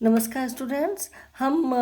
नमस्कार स्टूडेंट्स। हम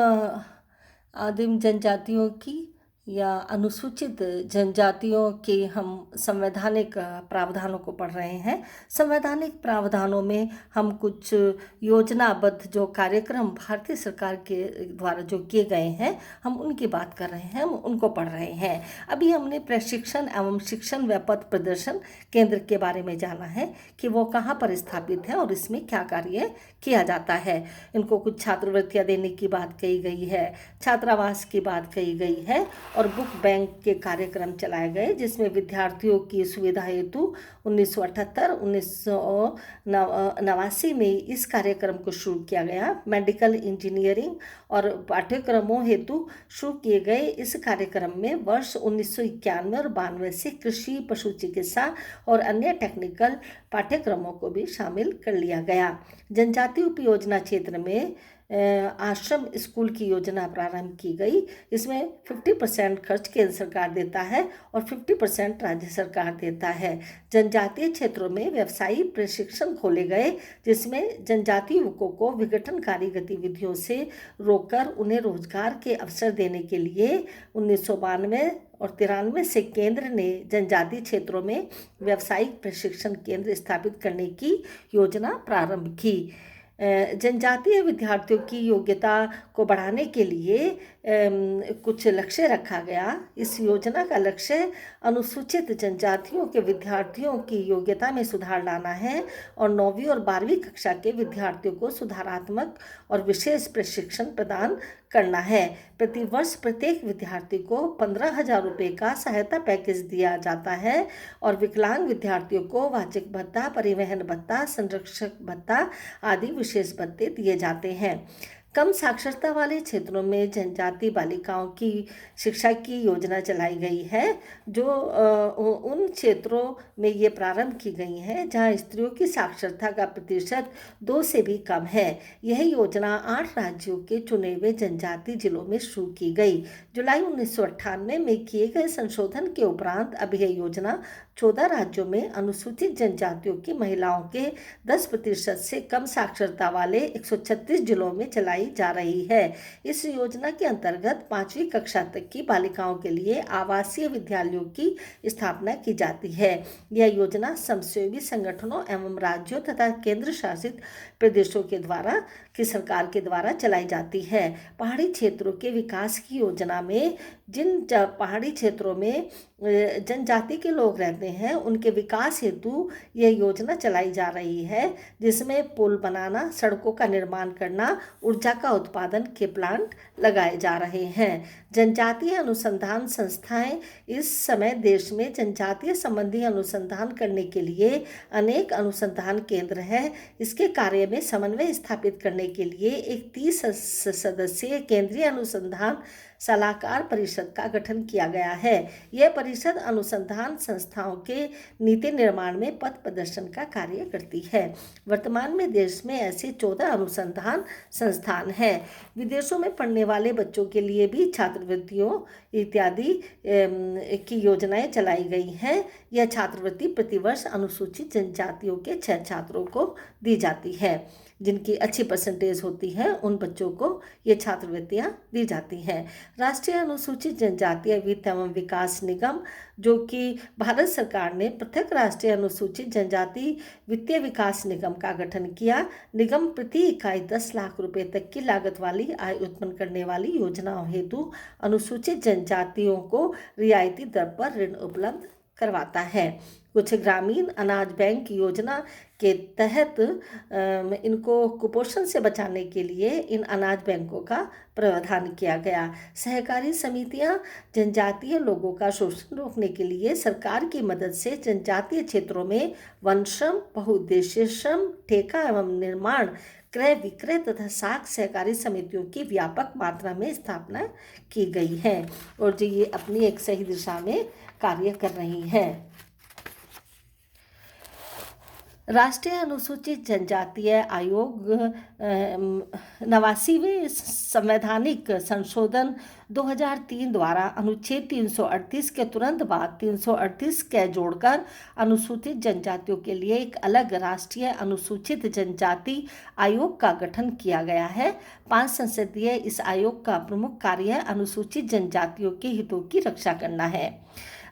आदिम जनजातियों की या अनुसूचित जनजातियों के हम संवैधानिक प्रावधानों को पढ़ रहे हैं। संवैधानिक प्रावधानों में हम कुछ योजनाबद्ध जो कार्यक्रम भारतीय सरकार के द्वारा जो किए गए हैं, हम उनकी बात कर रहे हैं, हम उनको पढ़ रहे हैं। अभी हमने प्रशिक्षण एवं शिक्षण व पथ प्रदर्शन केंद्र के बारे में जाना है कि वो कहाँ पर स्थापित है और इसमें क्या कार्य किया जाता है। इनको कुछ छात्रवृत्तियां देने की बात कही गई है, छात्रावास की बात कही गई है और बुक बैंक के कार्यक्रम चलाए गए, जिसमें विद्यार्थियों की सुविधा हेतु 1978-1989 में इस कार्यक्रम को शुरू किया गया। मेडिकल इंजीनियरिंग और पाठ्यक्रमों हेतु शुरू किए गए इस कार्यक्रम में वर्ष 1991 और 92 से कृषि, पशु चिकित्सा और अन्य टेक्निकल पाठ्यक्रमों को भी शामिल कर लिया गया। जनजाति उपयोजना क्षेत्र में आश्रम स्कूल की योजना प्रारंभ की गई। इसमें 50% खर्च केंद्र सरकार देता है और 50% राज्य सरकार देता है। जनजातीय क्षेत्रों में व्यवसायिक प्रशिक्षण खोले गए, जिसमें जनजातीय युवकों को विघटनकारी गतिविधियों से रोककर उन्हें रोजगार के अवसर देने के लिए 1992 और 93 से केंद्र ने जनजातीय क्षेत्रों में व्यावसायिक प्रशिक्षण केंद्र स्थापित करने की योजना प्रारंभ की। जनजातीय विद्यार्थियों की योग्यता को बढ़ाने के लिए कुछ लक्ष्य रखा गया। इस योजना का लक्ष्य अनुसूचित जनजातियों के विद्यार्थियों की योग्यता में सुधार लाना है और 9वीं और 12वीं कक्षा के विद्यार्थियों को सुधारात्मक और विशेष प्रशिक्षण प्रदान करना है। प्रतिवर्ष प्रत्येक विद्यार्थी को 15,000 रुपये का सहायता पैकेज दिया जाता है और विकलांग विद्यार्थियों को वार्षिक भत्ता, परिवहन भत्ता, संरक्षक भत्ता आदि विशेष भत्ते दिए जाते हैं। कम साक्षरता वाले क्षेत्रों में जनजाति बालिकाओं की शिक्षा की योजना चलाई गई है, जो उन क्षेत्रों में ये प्रारंभ की गई है जहां स्त्रियों की साक्षरता का प्रतिशत 2 से भी कम है। यह योजना 8 राज्यों के चुने हुए जनजाति जिलों में शुरू की गई। जुलाई 1998 में किए गए संशोधन के उपरांत अब यह योजना 14 राज्यों में अनुसूचित जनजातियों की महिलाओं के 10% से कम साक्षरता वाले 136 जिलों में चलाई जा रही है। इस योजना के अंतर्गत 5वीं कक्षा तक की बालिकाओं के लिए आवासीय विद्यालयों की स्थापना की जाती है। यह योजना स्वयंसेवी संगठनों एवं राज्यों तथा केंद्र शासित प्रदेशों के द्वारा की सरकार के द्वारा चलाई जाती है। पहाड़ी क्षेत्रों के विकास की योजना में जिन पहाड़ी क्षेत्रों में जनजाति के लोग रहते हैं, उनके विकास हेतु यह योजना चलाई जा रही है, जिसमें पुल बनाना, सड़कों का निर्माण करना, ऊर्जा का उत्पादन के प्लांट लगाए जा रहे हैं। जनजातीय अनुसंधान संस्थाएं इस समय देश में जनजातीय संबंधी अनुसंधान करने के लिए अनेक अनुसंधान केंद्र हैं। इसके कार्य में समन्वय स्थापित करने के लिए एक 30 सदस्यीय केंद्रीय अनुसंधान सलाहकार परिषद का गठन किया गया है। यह परिषद अनुसंधान संस्थाओं के नीति निर्माण में पथ प्रदर्शन का कार्य करती है। वर्तमान में देश में ऐसे 14 अनुसंधान संस्थान हैं। विदेशों में पढ़ने वाले बच्चों के लिए भी छात्रवृत्तियों इत्यादि की योजनाएं चलाई गई हैं। यह छात्रवृत्ति प्रतिवर्ष अनुसूचित जनजातियों के 6 छात्रों को दी जाती है। जिनकी अच्छी परसेंटेज होती है, उन बच्चों को ये छात्रवृत्तियां दी जाती हैं। राष्ट्रीय अनुसूचित जनजातीय वित्त एवं विकास निगम, जो कि भारत सरकार ने पृथक राष्ट्रीय अनुसूचित जनजाति वित्तीय विकास निगम का गठन किया। निगम प्रति इकाई 10 लाख रुपए तक की लागत वाली आय उत्पन्न करने वाली योजनाओं हेतु अनुसूचित जनजातियों को रियायती दर पर ऋण उपलब्ध करवाता है। कुछ ग्रामीण अनाज बैंक योजना के तहत इनको कुपोषण से बचाने के लिए इन अनाज बैंकों का प्रावधान किया गया। सहकारी समितियां जनजातीय लोगों का शोषण रोकने के लिए सरकार की मदद से जनजातीय क्षेत्रों में वन श्रम, बहुउद्देशीय श्रम, ठेका एवं निर्माण, क्रय विक्रय तथा साख सहकारी समितियों की व्यापक मात्रा में स्थापना की गई है और जो ये अपनी एक सही दिशा में कार्य कर रही हैं। राष्ट्रीय अनुसूचित जनजातीय आयोग 89वें संवैधानिक संशोधन 2003 द्वारा अनुच्छेद 338 के तुरंत बाद 338 के जोड़कर अनुसूचित जनजातियों के लिए एक अलग राष्ट्रीय अनुसूचित जनजाति आयोग का गठन किया गया है। 5 संसदीय इस आयोग का प्रमुख कार्य अनुसूचित जनजातियों के हितों की रक्षा करना है।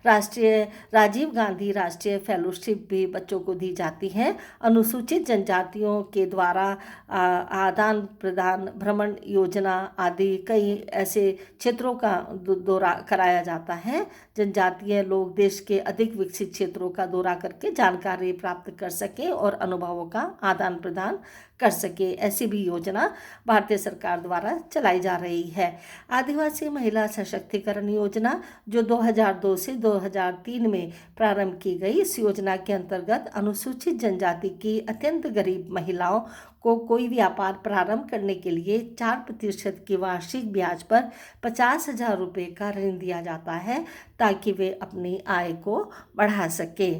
राजीव गांधी राष्ट्रीय फेलोशिप भी बच्चों को दी जाती है। अनुसूचित जनजातियों के द्वारा आदान प्रदान, भ्रमण योजना आदि कई ऐसे क्षेत्रों का दौरा कराया जाता है। जनजातीय लोग देश के अधिक विकसित क्षेत्रों का दौरा करके जानकारी प्राप्त कर सके और अनुभवों का आदान प्रदान कर सके। ऐसी भी योजना भारतीय सरकार द्वारा चलाई जा रही है। आदिवासी महिला सशक्तिकरण योजना जो 2002 से 2003 में प्रारंभ की गई, इस योजना के अंतर्गत अनुसूचित जनजाति की अत्यंत गरीब महिलाओं को कोई व्यापार प्रारंभ करने के लिए 4% की वार्षिक ब्याज पर 50,000 रुपये का ऋण दिया जाता है ताकि वे अपनी आय को बढ़ा सके।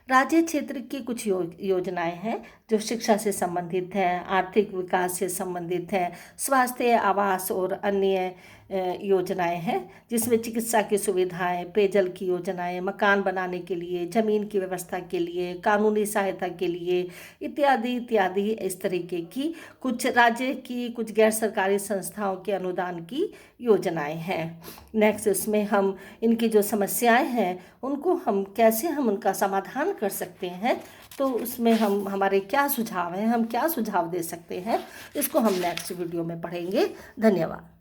राज्य क्षेत्र की कुछ योजनाएं हैं जो शिक्षा से संबंधित हैं, आर्थिक विकास से संबंधित हैं, स्वास्थ्य, आवास और अन्य योजनाएं हैं जिसमें चिकित्सा की सुविधाएं, पेयजल की योजनाएं, मकान बनाने के लिए, जमीन की व्यवस्था के लिए, कानूनी सहायता के लिए इत्यादि इत्यादि इस तरीके की कुछ राज्य की कुछ गैर सरकारी संस्थाओं के अनुदान की योजनाएं हैं। नेक्स्ट इसमें हम इनकी जो समस्याएं हैं उनको हम कैसे उनका समाधान कर सकते हैं, तो उसमें हमारे क्या सुझाव हैं, हम क्या सुझाव दे सकते हैं, इसको हम नेक्स्ट वीडियो में पढ़ेंगे। धन्यवाद।